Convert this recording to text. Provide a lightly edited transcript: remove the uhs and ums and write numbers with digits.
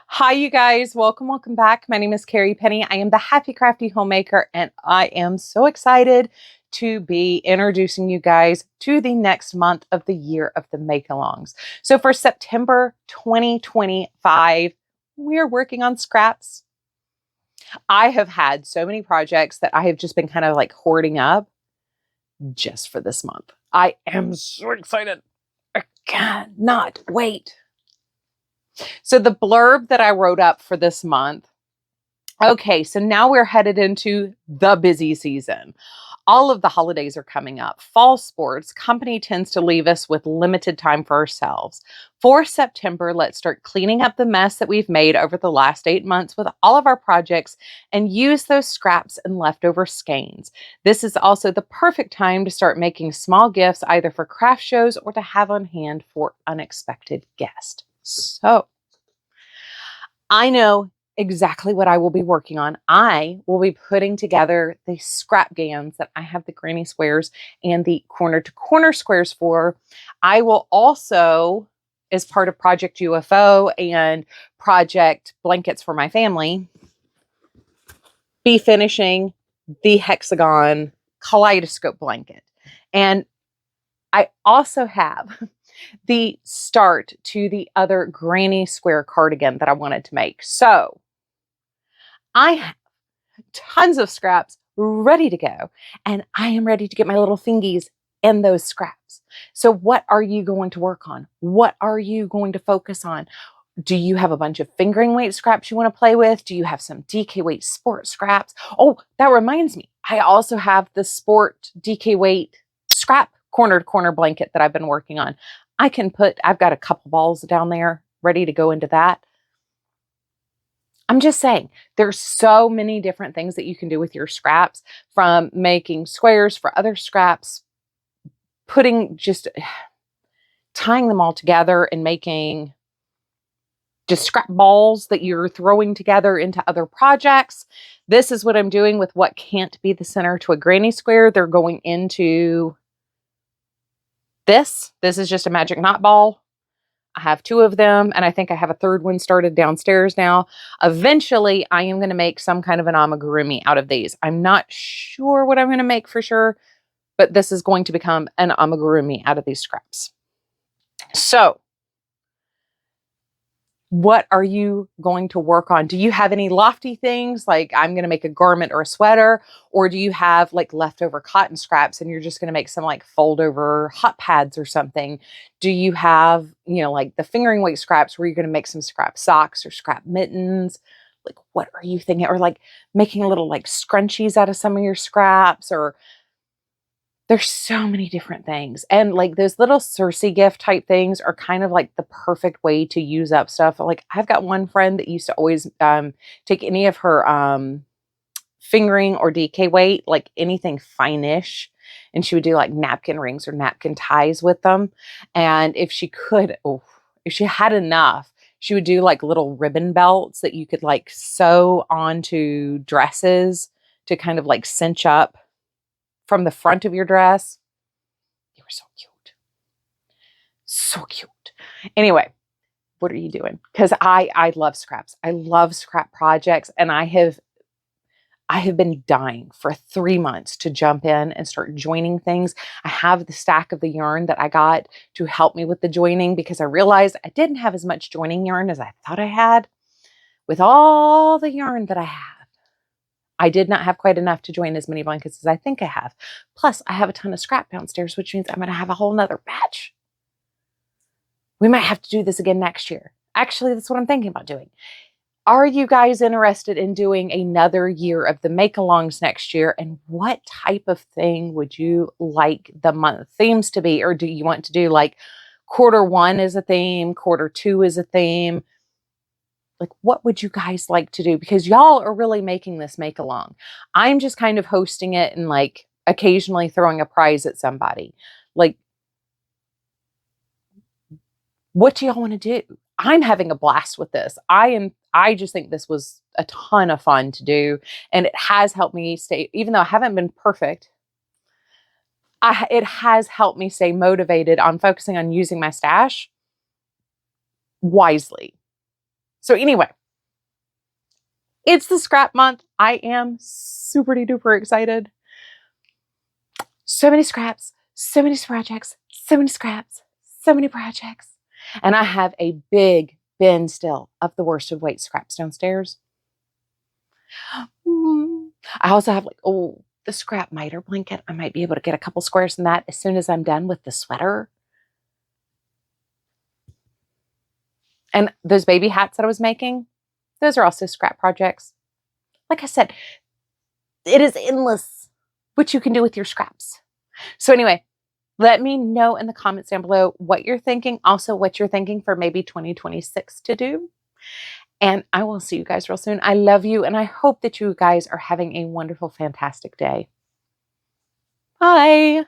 Hi, you guys. Welcome back. My name is Carrie Penny. I am the Happy Crafty Homemaker, and I am so excited to be introducing you guys to the next month of the year of the make-alongs. So for September 2025, we're working on scraps. I have had so many projects that I have just been kind of like hoarding up just for this month. I am so excited. I cannot wait. So the blurb that I wrote up for this month. Okay, so now we're headed into the busy season. All of the holidays are coming up. Fall sports, company tends to leave us with limited time for ourselves. For September, let's start cleaning up the mess that we've made over the last 8 months with all of our projects and use those scraps and leftover skeins. This is also the perfect time to start making small gifts either for craft shows or to have on hand for unexpected guests. So, I know exactly what I will be working on. I will be putting together the scrap gans that I have the granny squares and the corner to corner squares for. I will also, as part of Project UFO and Project Blankets for my family, be finishing the hexagon kaleidoscope blanket. And I also have the start to the other granny square cardigan that I wanted to make. So I have tons of scraps ready to go, and I am ready to get my little fingies in those scraps. So what are you going to work on? What are you going to focus on? Do you have a bunch of fingering weight scraps you want to play with? Do you have some DK weight sport scraps? Oh, that reminds me. I also have the sport DK weight scrap corner to corner blanket that I've been working on. I've got a couple balls down there ready to go into that. I'm just saying, there's so many different things that you can do with your scraps, from making squares for other scraps, tying them all together and making just scrap balls that you're throwing together into other projects. This is what I'm doing with what can't be the center to a granny square. They're going into this. This is just a magic knot ball. I have 2 of them, and I think I have a third one started downstairs now. Eventually, I am going to make some kind of an amigurumi out of these. I'm not sure what I'm going to make for sure, but this is going to become an amigurumi out of these scraps. So, what are you going to work on? Do you have any lofty things like I'm going to make a garment or a sweater? Or do you have like leftover cotton scraps and you're just going to make some like fold over hot pads or something? Do you have, like the fingering weight scraps where you're going to make some scrap socks or scrap mittens? Like, what are you thinking? Or like making a little like scrunchies out of some of your scraps, or there's so many different things. And like those little Circe gift type things are kind of like the perfect way to use up stuff. Like I've got one friend that used to always take any of her fingering or DK weight, like anything fine-ish, and she would do like napkin rings or napkin ties with them. And if she had enough, she would do like little ribbon belts that you could like sew onto dresses to kind of like cinch up from the front of your dress. They were so cute. So cute. Anyway, what are you doing? Because I love scraps. I love scrap projects, and I have been dying for 3 months to jump in and start joining things. I have the stack of the yarn that I got to help me with the joining because I realized I didn't have as much joining yarn as I thought I had. With all the yarn that I have, I did not have quite enough to join as many blankets as I think I have. Plus, I have a ton of scrap downstairs, which means I'm going to have a whole nother batch. We might have to do this again next year. Actually, that's what I'm thinking about doing. Are you guys interested in doing another year of the make-alongs next year? And what type of thing would you like the month themes to be? Or do you want to do like Q1 is a theme, Q2 is a theme? Like, what would you guys like to do? Because y'all are really making this make along. I'm just kind of hosting it and like occasionally throwing a prize at somebody. Like, what do y'all want to do? I'm having a blast with this. I just think this was a ton of fun to do. And it has helped me stay, even though I haven't been perfect, it has helped me stay motivated on focusing on using my stash wisely. So anyway, it's the scrap month. I am super duper excited. So many scraps, so many projects, so many scraps, so many projects. And I have a big bin still of the worsted weight scraps downstairs. I also have like, the scrap miter blanket. I might be able to get a couple squares in that as soon as I'm done with the sweater. And those baby hats that I was making, those are also scrap projects. Like I said, it is endless what you can do with your scraps. So anyway, let me know in the comments down below what you're thinking. Also, what you're thinking for maybe 2026 to do. And I will see you guys real soon. I love you, and I hope that you guys are having a wonderful, fantastic day. Bye.